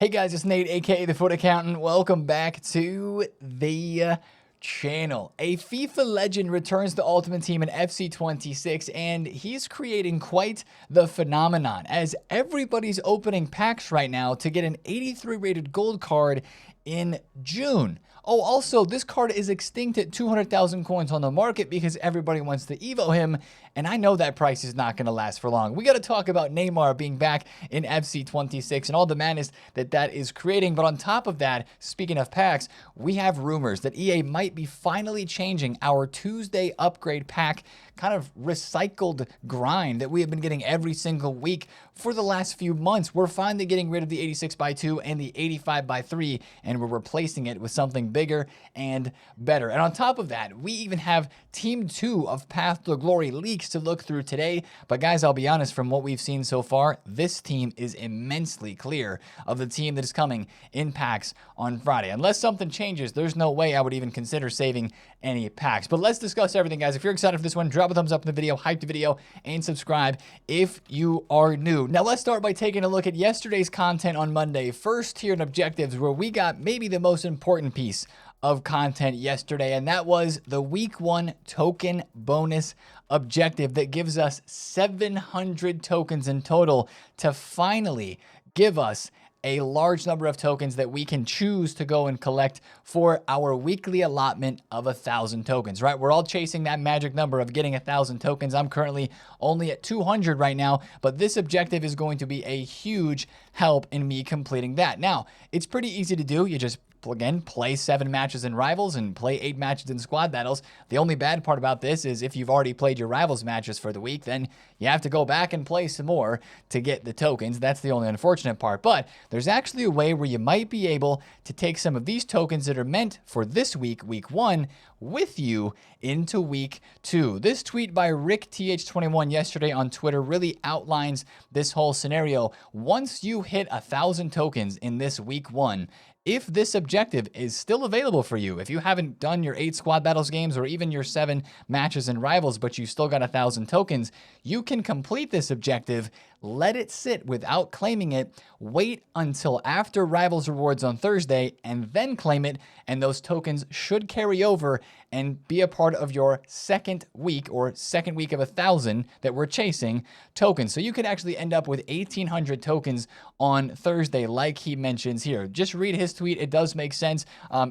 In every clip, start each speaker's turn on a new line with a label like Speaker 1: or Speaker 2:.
Speaker 1: Hey guys, it's Nate, aka TheFutAccountant. Welcome back to the channel. A FIFA legend returns to Ultimate Team in FC 26, and he's creating quite the phenomenon as everybody's opening packs right now to get an 83 rated gold card in June. Oh, also, this card is extinct at 200,000 coins on the market because everybody wants to evo him, and I know that price is not going to last for long. We got to talk about Neymar being back in FC 26 and all the madness that is creating. But on top of that, speaking of packs, we have rumors that EA might be finally changing our Tuesday upgrade pack kind of recycled grind that we have been getting every single week for the last few months. We're finally getting rid of the 86x2 and the 85x3, and we're replacing it with something bigger and better. And on top of that, we even have Team 2 of Path to Glory leaks to look through today. But guys, I'll be honest, from what we've seen so far, this team is immensely clear of the team that is coming in packs on Friday. Unless something changes, there's no way I would even consider saving any packs. But let's discuss everything, guys. If you're excited for this one, drop a thumbs up in the video, hype the video, and subscribe if you are new. Now let's start by taking a look at yesterday's content on Monday. First tier and objectives, where we got maybe the most important piece of content yesterday, and that was the week 1 token bonus objective that gives us 700 tokens in total to finally give us a large number of tokens that we can choose to go and collect for our weekly allotment of 1,000 tokens, right? We're all chasing that magic number of getting 1,000 tokens. I'm currently only at 200 right now, but this objective is going to be a huge help in me completing that. Now, it's pretty easy to do. You just again, play 7 matches in Rivals and play 8 matches in Squad Battles. The only bad part about this is if you've already played your Rivals matches for the week, then you have to go back and play some more to get the tokens. That's the only unfortunate part. But there's actually a way where you might be able to take some of these tokens that are meant for this week, week 1, with you into week 2. This tweet by RickTH21 yesterday on Twitter really outlines this whole scenario. Once you hit 1,000 tokens in this week 1, if this objective is still available for you, if you haven't done your 8 Squad Battles games or even your 7 matches in Rivals, but you still got 1,000 tokens, you can complete this objective, let it sit without claiming it, wait until after Rivals rewards on Thursday, and then claim it, and those tokens should carry over and be a part of your second week of 1,000 that we're chasing tokens. So you could actually end up with 1,800 tokens on Thursday, like he mentions here. Just read his tweet. It does make sense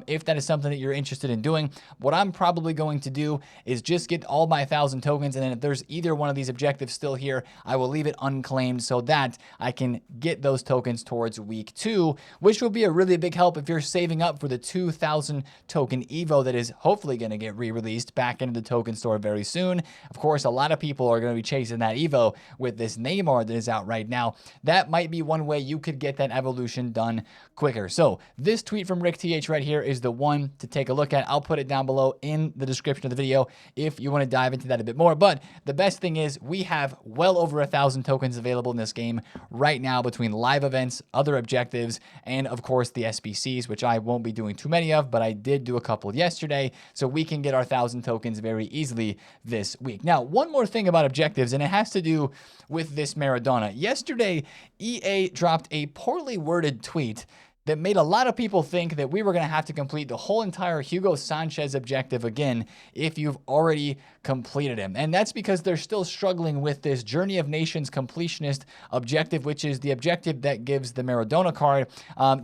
Speaker 1: if that is something that you're interested in doing. What I'm probably going to do is just get all my 1,000 tokens, and then if there's either one of these objectives still here, I will leave it unclaimed so that I can get those tokens towards week 2, which will be a really big help if you're saving up for the 2,000 token Evo that is hopefully going to get re-released back into the token store very soon. Of course, a lot of people are going to be chasing that Evo with this Neymar that is out right now. That might be one way you could get that evolution done quicker. So this tweet from RickTH right here is the one to take a look at. I'll put it down below in the description of the video if you want to dive into that a bit more. But the best thing is we have well over 1,000 tokens available in this game right now between live events, other objectives, and of course the SBCs, which I won't be doing too many of, but I did do a couple yesterday. So we can get our 1,000 tokens very easily this week. Now, one more thing about objectives, and it has to do with this Maradona. Yesterday, EA dropped a poorly worded tweet that made a lot of people think that we were going to have to complete the whole entire Hugo Sanchez objective again if you've already completed him. And that's because they're still struggling with this Journey of Nations completionist objective, which is the objective that gives the Maradona card.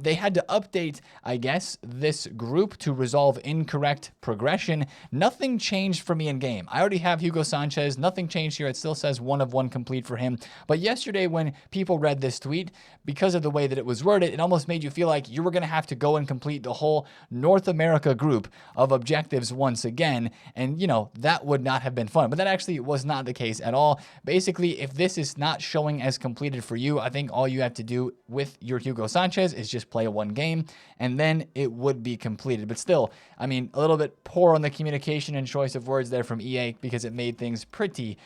Speaker 1: They had to update, I guess, this group to resolve incorrect progression. Nothing changed for me in game. I already have Hugo Sanchez. Nothing changed here. It still says 1 of 1 complete for him. But yesterday when people read this tweet, because of the way that it was worded, it almost made you feel like you were going to have to go and complete the whole North America group of objectives once again. And, you know, that would not have been fun. But that actually was not the case at all. Basically, if this is not showing as completed for you, I think all you have to do with your Hugo Sanchez is just play 1 game, and then it would be completed. But still, I mean, a little bit poor on the communication and choice of words there from EA because it made things pretty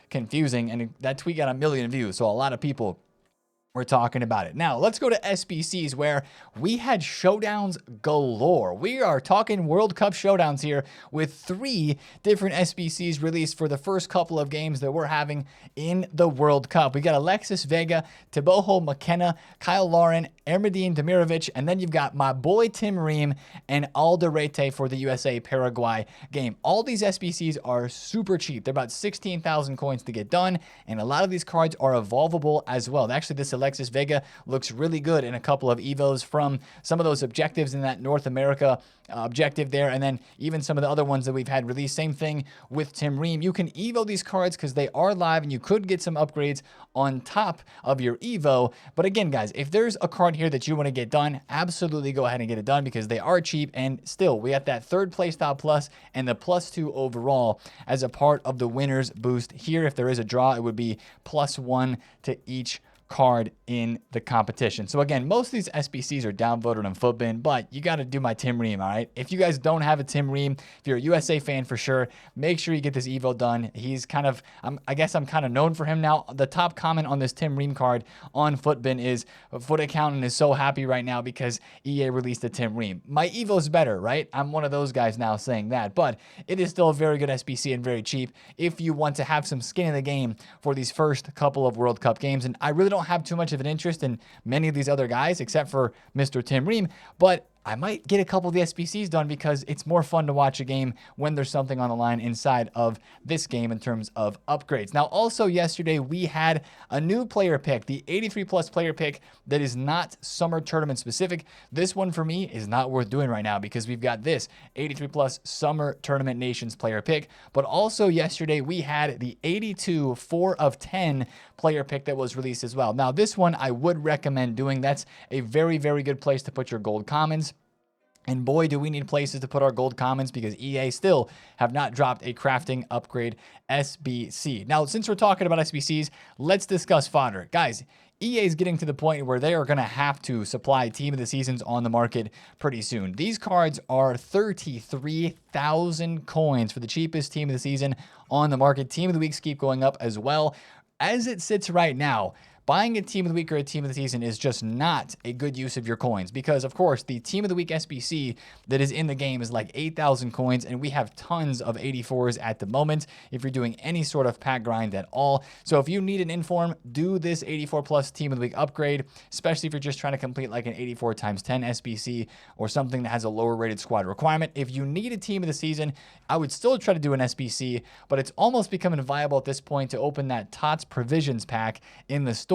Speaker 1: confusing. And that tweet got 1 million views, so a lot of people we're talking about it. Now, let's go to SBCs, where we had showdowns galore. We are talking World Cup showdowns here with 3 different SBCs released for the first couple of games that we're having in the World Cup. We got Alexis Vega, Teboho McKenna, Kyle Lauren, Ermedin Demirovic, and then you've got my boy Tim Ream and Alderete for the USA-Paraguay game. All these SBCs are super cheap. They're about 16,000 coins to get done, and a lot of these cards are evolvable as well. Actually, this Alexis Vega looks really good in a couple of evos from some of those objectives in that North America objective there, and then even some of the other ones that we've had released. Same thing with Tim Ream. You can evo these cards because they are live, and you could get some upgrades on top of your evo. But again, guys, if there's a card here that you want to get done, absolutely go ahead and get it done because they are cheap, and still we have that third playstyle plus and the +2 overall as a part of the winners boost here. If there is a draw, it would be +1 to each card in the competition. So again, most of these SBCs are downvoted on Futbin, but you got to do my Tim Ream, all right? If you guys don't have a Tim Ream, if you're a USA fan for sure, make sure you get this evo done. He's kind of, I guess I'm kind of known for him now. The top comment on this Tim Ream card on Futbin is, FutAccountant is so happy right now because EA released a Tim Ream. My evo's better, right? I'm one of those guys now saying that, but it is still a very good SBC and very cheap if you want to have some skin in the game for these first couple of World Cup games. And I really don't have too much of an interest in many of these other guys except for Mr. Tim Ream, but I might get a couple of the SBCs done because it's more fun to watch a game when there's something on the line inside of this game in terms of upgrades. Now, also yesterday, we had a new player pick, the 83 plus player pick that is not summer tournament specific. This one for me is not worth doing right now because we've got this 83 plus summer tournament nations player pick. But also yesterday, we had the 82 4 of 10 player pick that was released as well. Now, this one I would recommend doing. That's a very, very good place to put your gold commons. And boy, do we need places to put our gold commons because EA still have not dropped a crafting upgrade SBC. Now, since we're talking about SBCs, let's discuss fodder. Guys, EA is getting to the point where they are going to have to supply Team of the Seasons on the market pretty soon. These cards are 33,000 coins for the cheapest Team of the Season on the market. Team of the Weeks keep going up as well. As it sits right now, buying a Team of the Week or a Team of the Season is just not a good use of your coins because, of course, the Team of the Week SBC that is in the game is like 8,000 coins, and we have tons of 84s at the moment if you're doing any sort of pack grind at all. So if you need an inform, do this 84 plus Team of the Week upgrade, especially if you're just trying to complete like an 84 times 10 SBC or something that has a lower rated squad requirement. If you need a Team of the Season, I would still try to do an SBC, but it's almost becoming viable at this point to open that TOTS Provisions pack in the store.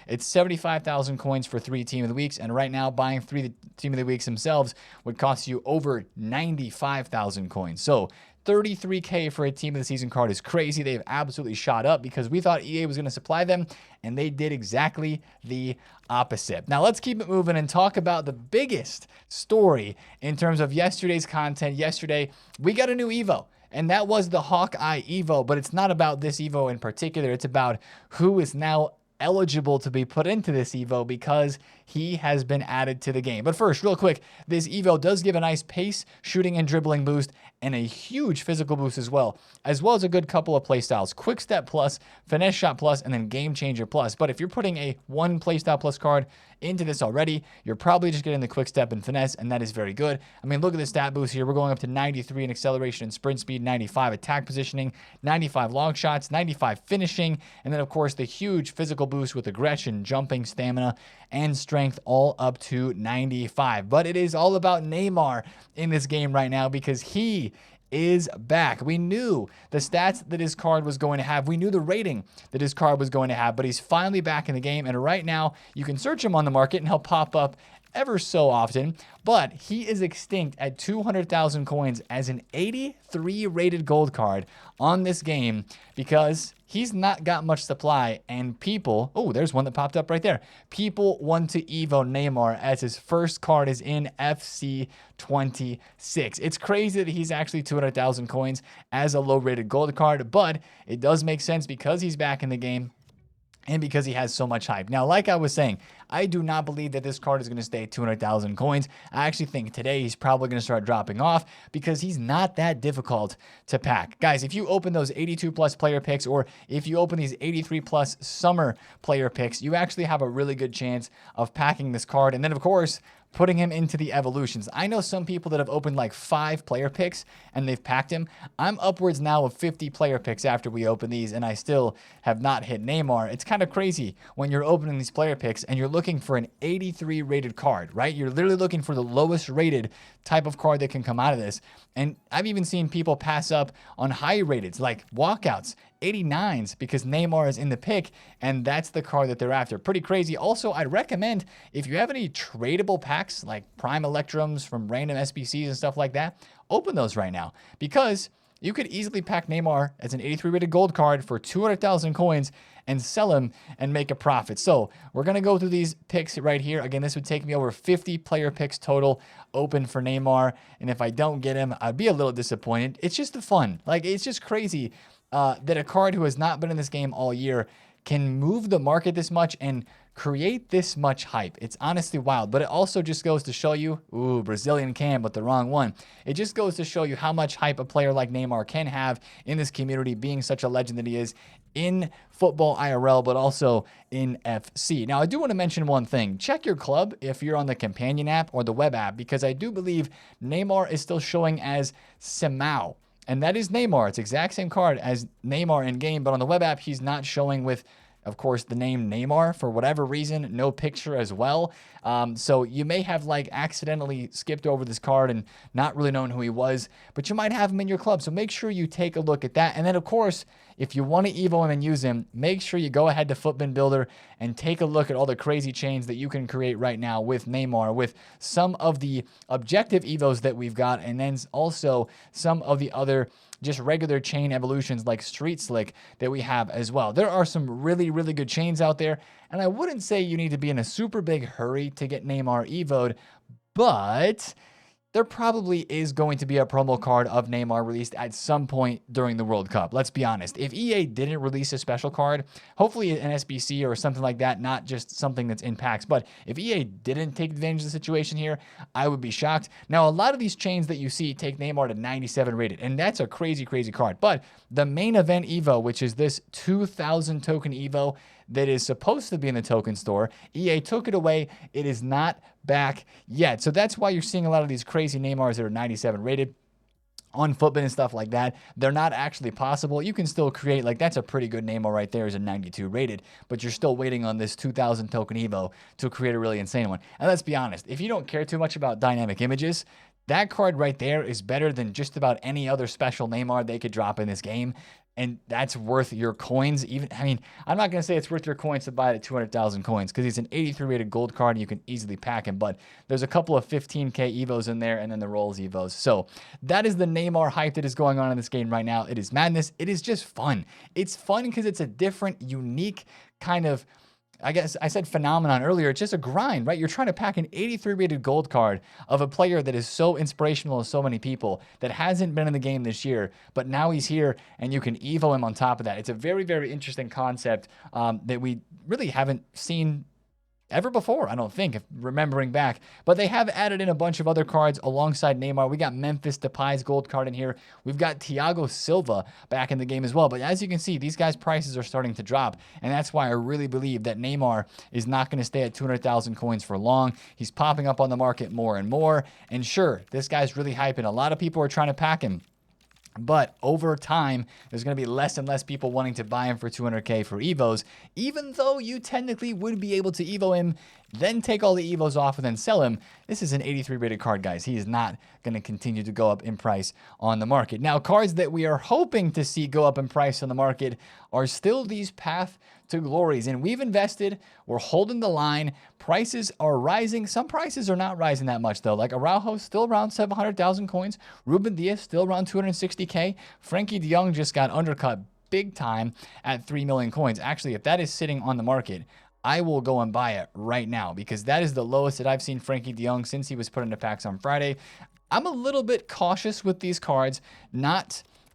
Speaker 1: It's 75,000 coins for 3 Team of the Weeks, and right now buying 3 Team of the Weeks themselves would cost you over 95,000 coins. So 33K for a Team of the Season card is crazy. They've absolutely shot up because we thought EA was going to supply them, and they did exactly the opposite. Now let's keep it moving and talk about the biggest story in terms of yesterday's content. Yesterday, we got a new Evo. And that was the Hawkeye Evo, but it's not about this Evo in particular. It's about who is now eligible to be put into this Evo because he has been added to the game. But first, real quick, this Evo does give a nice pace, shooting, and dribbling boost, and a huge physical boost as well as a good couple of playstyles. Quick Step Plus, Finesse Shot Plus, and then Game Changer Plus. But if you're putting a one playstyle plus card into this already, you're probably just getting the Quick Step and Finesse, and that is very good. I mean, look at the stat boost here. We're going up to 93 in acceleration and sprint speed, 95 attack positioning, 95 long shots, 95 finishing, and then, of course, the huge physical boost with aggression, jumping, stamina, and strength, all up to 95. But it is all about Neymar in this game right now because he is back. We knew the stats that his card was going to have. We knew the rating that his card was going to have, but he's finally back in the game. And right now, you can search him on the market and he'll pop up ever so often, but he is extinct at 200,000 coins as an 83 rated gold card on this game because he's not got much supply, and people, oh, there's one that popped up right there. People want to Evo Neymar as his first card is in FC 26. It's crazy that he's actually 200,000 coins as a low rated gold card, but it does make sense because he's back in the game and because he has so much hype. Now, like I was saying, I do not believe that this card is going to stay at 200,000 coins. I actually think today he's probably going to start dropping off because he's not that difficult to pack. Guys, if you open those 82 plus player picks, or if you open these 83 plus summer player picks, you actually have a really good chance of packing this card. And then, of course, putting him into the evolutions. I know some people that have opened like 5 player picks and they've packed him. I'm upwards now of 50 player picks after we open these, and I still have not hit Neymar. It's kind of crazy when you're opening these player picks and you're looking for an 83 rated card, right? You're literally looking for the lowest rated type of card that can come out of this. And I've even seen people pass up on high rateds like walkouts, 89s, because Neymar is in the pick, and that's the card that they're after. Pretty crazy. Also, I'd recommend, if you have any tradable packs like Prime Electrums from random SBCs and stuff like that, open those right now, because you could easily pack Neymar as an 83 rated gold card for 200,000 coins and sell him and make a profit. So we're going to go through these picks right here. Again, this would take me over 50 player picks total open for Neymar. And if I don't get him, I'd be a little disappointed. It's just the fun. Like, it's just crazy that a card who has not been in this game all year can move the market this much and create this much hype. It's honestly wild, but it also just goes to show you, ooh, Brazilian cam, but the wrong one. It just goes to show you how much hype a player like Neymar can have in this community, being such a legend that he is in football IRL, but also in FC. Now, I do want to mention one thing. Check your club if you're on the companion app or the web app, because I do believe Neymar is still showing as Simao. And that is Neymar. It's the exact same card as Neymar in game, but on the web app, he's not showing with, of course, the name Neymar for whatever reason. No picture as well. So you may have like accidentally skipped over this card and not really known who he was, but you might have him in your club. So make sure you take a look at that. And then, of course, if you want to evo him and use him, make sure you go ahead to Footbin Builder and take a look at all the crazy chains that you can create right now with Neymar, with some of the objective evos that we've got, and then also some of the other just regular chain evolutions like Street Slick that we have as well. There are some really, really good chains out there, and I wouldn't say you need to be in a super big hurry to get Neymar evoed, but there probably is going to be a promo card of Neymar released at some point during the World Cup. Let's be honest. If EA didn't release a special card, hopefully an SBC or something like that, not just something that's in packs, but if EA didn't take advantage of the situation here, I would be shocked. Now, a lot of these chains that you see take Neymar to 97 rated, and that's a crazy, crazy card. But the main event Evo, which is this 2,000 token Evo that is supposed to be in the token store, EA took it away. It is not back yet. So that's why you're seeing a lot of these crazy Neymars that are 97 rated on Footbin and stuff like that. They're not actually possible. You can still create, like, that's a pretty good Neymar right there, is a 92 rated, but you're still waiting on this 2,000 token Evo to create a really insane one. And let's be honest, if you don't care too much about dynamic images, that card right there is better than just about any other special Neymar they could drop in this game. And that's worth your coins. Even, I mean, I'm not going to say it's worth your coins to buy it at 200,000 coins, because he's an 83 rated gold card and you can easily pack him. But there's a couple of 15K Evos in there and then the rolls Evos. So that is the Neymar hype that is going on in this game right now. It is madness. It is just fun. It's fun because it's a different, unique kind of, I guess I said phenomenon earlier. It's just a grind, right? You're trying to pack an 83 rated gold card of a player that is so inspirational to so many people, that hasn't been in the game this year, but now he's here and you can evo him on top of that. It's a very, very interesting concept that we really haven't seen ever before, I don't think, if remembering back. But they have added in a bunch of other cards alongside Neymar. We got Memphis Depay's gold card in here. We've got Thiago Silva back in the game as well. But as you can see, these guys' prices are starting to drop. And that's why I really believe that Neymar is not going to stay at 200,000 coins for long. He's popping up on the market more and more. And sure, this guy's really hyping. A lot of people are trying to pack him. But over time, there's going to be less and less people wanting to buy him for 200K for Evos, even though you technically would be able to Evo him, then take all the Evos off and then sell him. This is an 83 rated card, guys. He is not going to continue to go up in price on the market. Now, cards that we are hoping to see go up in price on the market are still these Path to Glories. And we've invested. We're holding the line. Prices are rising. Some prices are not rising that much, though. Like Araujo, still around 700,000 coins. Ruben Diaz, still around 260K. Frankie de Jong just got undercut big time at 3 million coins. Actually, if that is sitting on the market, I will go and buy it right now, because that is the lowest that I've seen Frankie de Jong since he was put into packs on Friday. I'm a little bit cautious with these cards.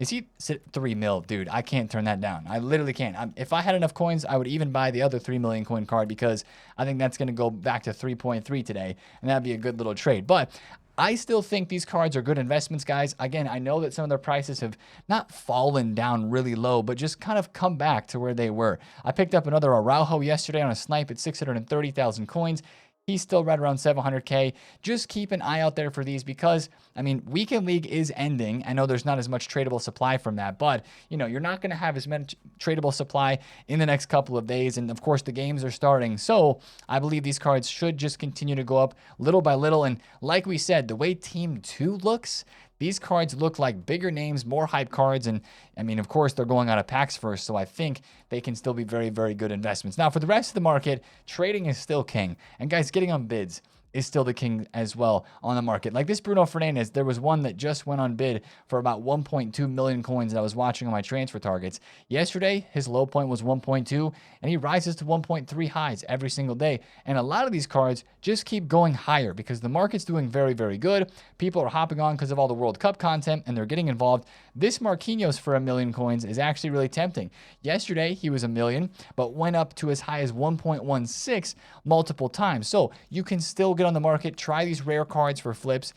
Speaker 1: Is he 3 mil? Dude, I can't turn that down. I literally can't. If I had enough coins, I would even buy the other 3 million coin card, because I think that's going to go back to 3.3 today, and that'd be a good little trade. But I still think these cards are good investments, guys. Again, I know that some of their prices have not fallen down really low, but just kind of come back to where they were. I picked up another Araujo yesterday on a snipe at 630,000 coins. He's still right around 700K. Just keep an eye out there for these because, I mean, Weekend League is ending. I know there's not as much tradable supply from that, but, you know, you're not going to have as much tradable supply in the next couple of days. And, of course, the games are starting. So I believe these cards should just continue to go up little by little. And like we said, the way Team 2 looks, these cards look like bigger names, more hype cards. And I mean, of course, they're going out of packs first. So I think they can still be very, very good investments. Now, for the rest of the market, trading is still king. And guys, getting on bids is still the king as well on the market. Like this Bruno Fernandes, there was one that just went on bid for about 1.2 million coins that I was watching on my transfer targets. Yesterday, his low point was 1.2, and he rises to 1.3 highs every single day. And a lot of these cards just keep going higher because the market's doing very, very good. People are hopping on because of all the World Cup content, and they're getting involved. This Marquinhos for 1 million coins is actually really tempting. Yesterday, he was 1 million, but went up to as high as 1.16 multiple times. So you can still get on the market, try these rare cards for flips.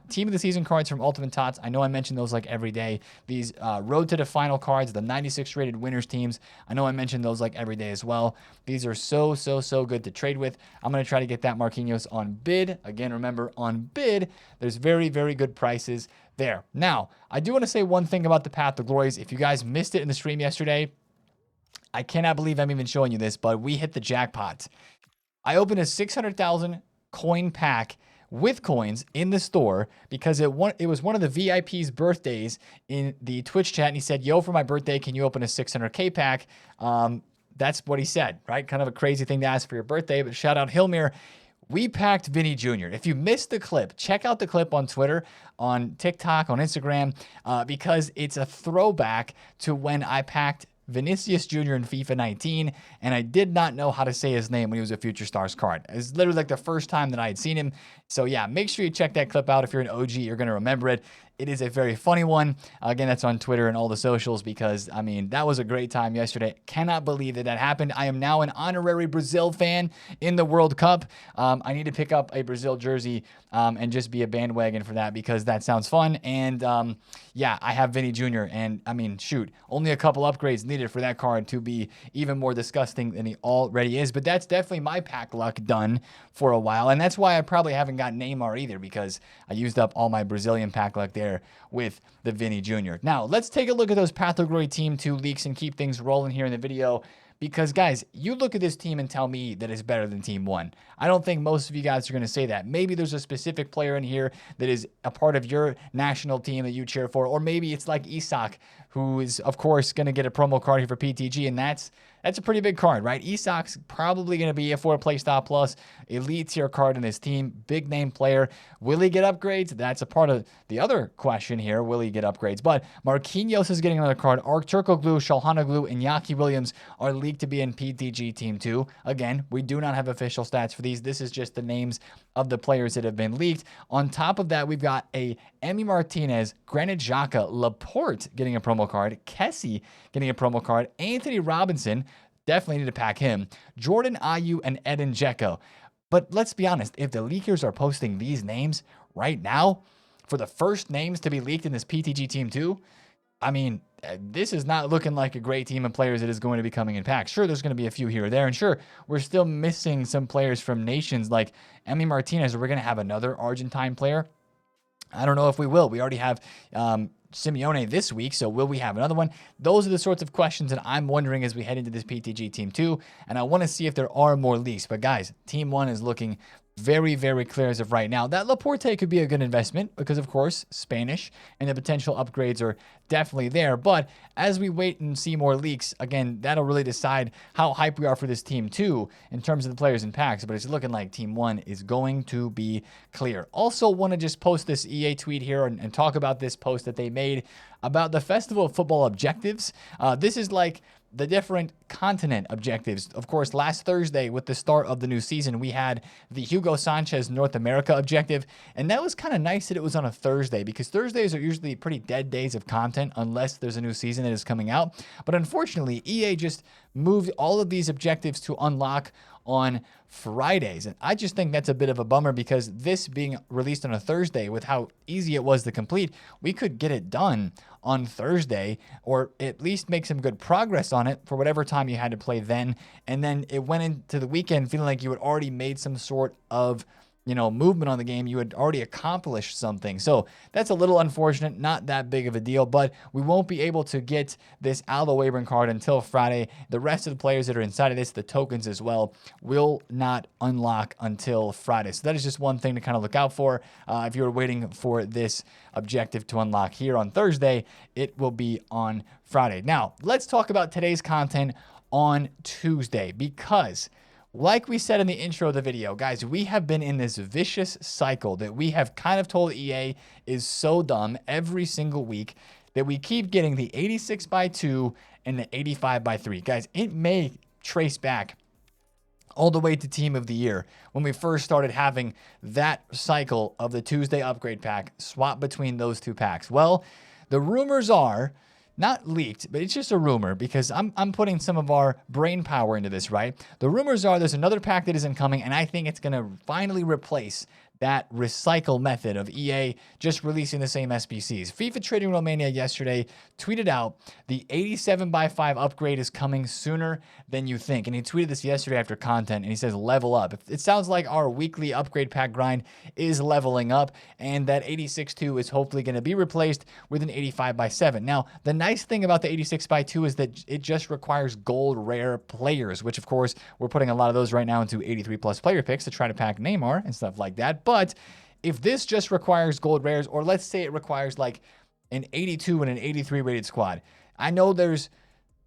Speaker 1: Team of the season cards from Ultimate Tots. I know I mention those like every day. These road to the final cards, the 96 rated winners teams. I know I mention those like every day as well. These are so good to trade with. I'm going to try to get that Marquinhos on bid. Again, remember on bid, there's very, very good prices there. Now, I do want to say one thing about the Path to Glories. If you guys missed it in the stream yesterday, I cannot believe I'm even showing you this, but we hit the jackpot. I opened a 600,000 coin pack with coins in the store because it was one of the VIP's birthdays in the Twitch chat, and he said, yo, for my birthday, can you open a 600K pack? That's what he said, right? Kind of a crazy thing to ask for your birthday, but shout out Hilmir. We packed Vinny Jr. If you missed the clip, check out the clip on Twitter, on TikTok, on Instagram, because it's a throwback to when I packed Vinicius Jr. in FIFA 19, and I did not know how to say his name when he was a Future Stars card. It was literally like the first time that I had seen him. So yeah, make sure you check that clip out. If you're an OG, you're going to remember it. It is a very funny one. Again, that's on Twitter and all the socials because, I mean, that was a great time yesterday. Cannot believe that happened. I am now an honorary Brazil fan in the World Cup. I need to pick up a Brazil jersey and just be a bandwagon for that because that sounds fun. And yeah, I have Vinny Jr. And, I mean, shoot, only a couple upgrades needed for that card to be even more disgusting than he already is. But that's definitely my pack luck done for a while. And that's why I probably haven't got Neymar either because I used up all my Brazilian pack luck there with the Vinny Jr. Now, let's take a look at those Path to Glory Team 2 leaks and keep things rolling here in the video. Because, guys, you look at this team and tell me that it's better than Team 1. I don't think most of you guys are going to say that. Maybe there's a specific player in here that is a part of your national team that you cheer for. Or maybe it's like Isak, who is, of course, going to get a promo card here for PTG. And that's a pretty big card, right? Isak's probably going to be a 4-play stop plus elite tier card in his team. Big name player. Will he get upgrades? That's a part of the other question here. Will he get upgrades? But Marquinhos is getting another card. Turkoglu, Shalhanoglu, and Yaki Williams are leaked to be in PTG Team 2. Again, we do not have official stats for these. This is just the names of the players that have been leaked. On top of that, we've got a Emi Martinez, Granit Xhaka, Laporte getting a promo card, Kessie getting a promo card, Anthony Robinson, definitely need to pack him, Jordan Ayew, and Edin Dzeko. But let's be honest, if the leakers are posting these names right now for the first names to be leaked in this PTG Team 2, I mean, this is not looking like a great team of players that is going to be coming in packs. Sure, there's going to be a few here or there, and sure, we're still missing some players from nations like Emi Martinez. We're going to have another Argentine player. I don't know if we will. We already have Simeone this week, so will we have another one? Those are the sorts of questions that I'm wondering as we head into this PTG Team 2, and I want to see if there are more leaks. But guys, Team 1 is looking very, very clear as of right now. That Laporte could be a good investment because, of course, Spanish and the potential upgrades are definitely there. But as we wait and see more leaks, again, that'll really decide how hype we are for this Team 2 in terms of the players and packs. But it's looking like Team 1 is going to be clear. Also want to just post this EA tweet here and talk about this post that they made about the Festival of Football objectives. This is like the different continent objectives. Of course, last Thursday with the start of the new season, we had the Hugo Sanchez North America objective, and that was kind of nice that it was on a Thursday because Thursdays are usually pretty dead days of content unless there's a new season that is coming out. But unfortunately, EA just moved all of these objectives to unlock on Fridays. And I just think that's a bit of a bummer because this being released on a Thursday with how easy it was to complete, we could get it done on Thursday or at least make some good progress on it for whatever time you had to play then. And then it went into the weekend feeling like you had already made some sort of movement on the game. You had already accomplished something. So that's a little unfortunate, not that big of a deal, but we won't be able to get this Aldo Wayburn card until Friday. The rest of the players that are inside of this, the tokens as well, will not unlock until Friday. So that is just one thing to kind of look out for. If you were waiting for this objective to unlock here on Thursday, it will be on Friday. Now, let's talk about today's content on Tuesday because like we said in the intro of the video, guys, we have been in this vicious cycle that we have kind of told EA is so dumb every single week that we keep getting the 86x2 and the 85x3. Guys, it may trace back all the way to Team of the Year when we first started having that cycle of the Tuesday upgrade pack swap between those two packs. Well, the rumors are, not leaked, but it's just a rumor because I'm putting some of our brain power into this, right? The rumors are there's another pack that isn't coming, and I think it's going to finally replace that recycle method of EA just releasing the same SBCs. FIFA Trading Romania yesterday tweeted out the 87x5 upgrade is coming sooner than you think. And he tweeted this yesterday after content, and he says level up. It sounds like our weekly upgrade pack grind is leveling up, and that 86.2 is hopefully going to be replaced with an 85x7. Now, the nice thing about the 86x2 is that it just requires gold rare players, which of course we're putting a lot of those right now into 83 plus player picks to try to pack Neymar and stuff like that. But if this just requires gold rares, or let's say it requires like an 82 and an 83 rated squad, I know there's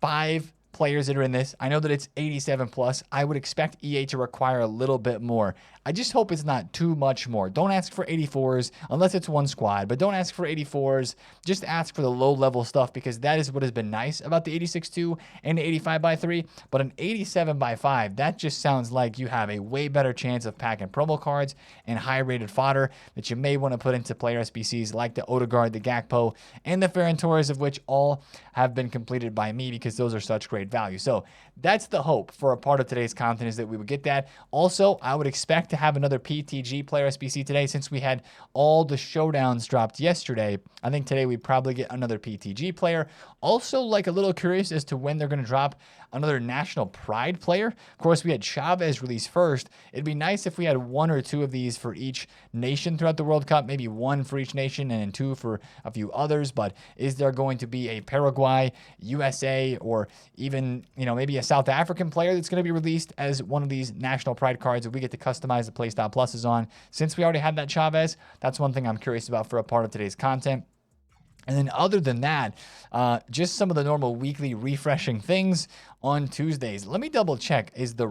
Speaker 1: 5 players that are in this. I know that it's 87 plus. I would expect EA to require a little bit more. I just hope it's not too much more. Don't ask for 84s unless it's one squad, but don't ask for 84s. Just ask for the low level stuff because that is what has been nice about the 86.2 and the 85x3. But an 87x5, that just sounds like you have a way better chance of packing promo cards and high rated fodder that you may want to put into player SBCs like the Odegaard, the Gakpo, and the Ferran Torres, of which all have been completed by me because those are such great value. So that's the hope for a part of today's content, is that we would get that. Also, I would expect to have another PTG player SBC today since we had all the showdowns dropped yesterday. I think today we probably get another PTG player. Also, like a little curious as to when they're going to drop another National Pride player. Of course, we had Chavez released first. It'd be nice if we had 1 or 2 of these for each nation throughout the World Cup, maybe 1 for each nation and then 2 for a few others. But is there going to be a Paraguay, USA, or even, maybe a South African player that's going to be released as one of these National Pride cards that we get to customize the Playstyle Pluses on? Since we already had that Chavez, that's one thing I'm curious about for a part of today's content. And then other than that, just some of the normal weekly refreshing things on Tuesdays. Let me double check. Is the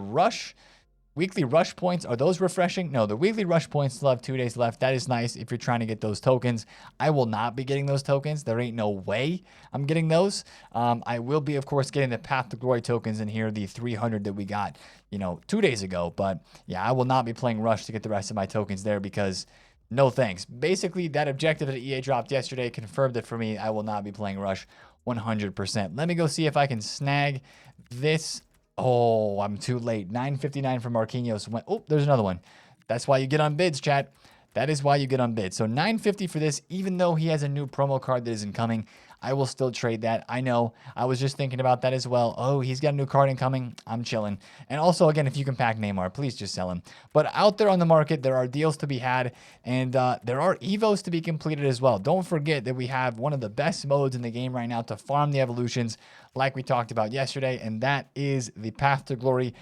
Speaker 1: weekly rush points, are those refreshing? No, the weekly rush points still have 2 days left. That is nice if you're trying to get those tokens. I will not be getting those tokens. There ain't no way I'm getting those. I will be, of course, getting the Path to Glory tokens in here, the 300 that we got, 2 days ago. But yeah, I will not be playing Rush to get the rest of my tokens there because no thanks. Basically, that objective that EA dropped yesterday confirmed it for me. I will not be playing Rush 100%. Let me go see if I can snag this. Oh, I'm too late. 959 for Marquinhos. Oh, there's another one. That's why you get on bids, chat. That is why you get on bids. So 950 for this, even though he has a new promo card that isn't coming, I will still trade that. I know. I was just thinking about that as well. Oh, he's got a new card incoming. I'm chilling. And also, again, if you can pack Neymar, please just sell him. But out there on the market, there are deals to be had, and there are Evos to be completed as well. Don't forget that we have one of the best modes in the game right now to farm the evolutions, like we talked about yesterday, and that is the Path to Glory !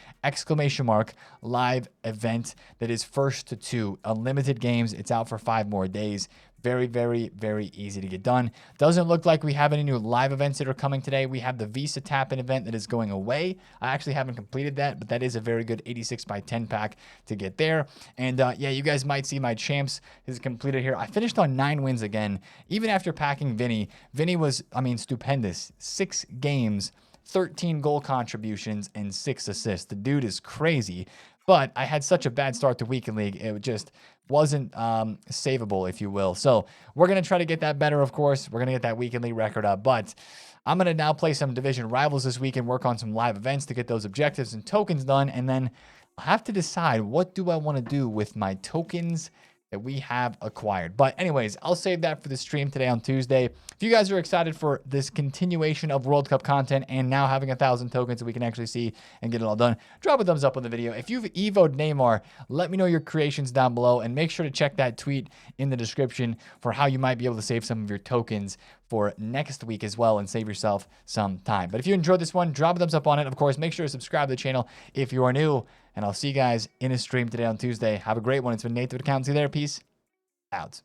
Speaker 1: Live event that is first to 2. Unlimited games. It's out for 5 more days. Very, very, very easy to get done. Doesn't look like we have any new live events that are coming today. We have the Visa Tap-In event that is going away. I actually haven't completed that, but that is a very good 86x10 pack to get there. And yeah, you guys might see my champs is completed here. I finished on 9 wins again, even after packing Vinny. Vinny was, stupendous. 6 games, 13 goal contributions, and 6 assists. The dude is crazy. But I had such a bad start to Weekend League, it just wasn't savable, if you will. So we're going to try to get that better, of course. We're going to get that Weekend League record up. But I'm going to now play some division rivals this week and work on some live events to get those objectives and tokens done. And then I have to decide, what do I want to do with my tokens that we have acquired. But anyways, I'll save that for the stream today on Tuesday. If you guys are excited for this continuation of World Cup content and now having 1,000 tokens that we can actually see and get it all done, drop a thumbs up on the video. If you've evoed Neymar, let me know your creations down below, and make sure to check that tweet in the description for how you might be able to save some of your tokens for next week as well and save yourself some time. But if you enjoyed this one, drop a thumbs up on it. Of course, make sure to subscribe to the channel if you are new, and I'll see you guys in a stream today on Tuesday. Have a great one. It's been TheFutAccountant. See you there. Peace out.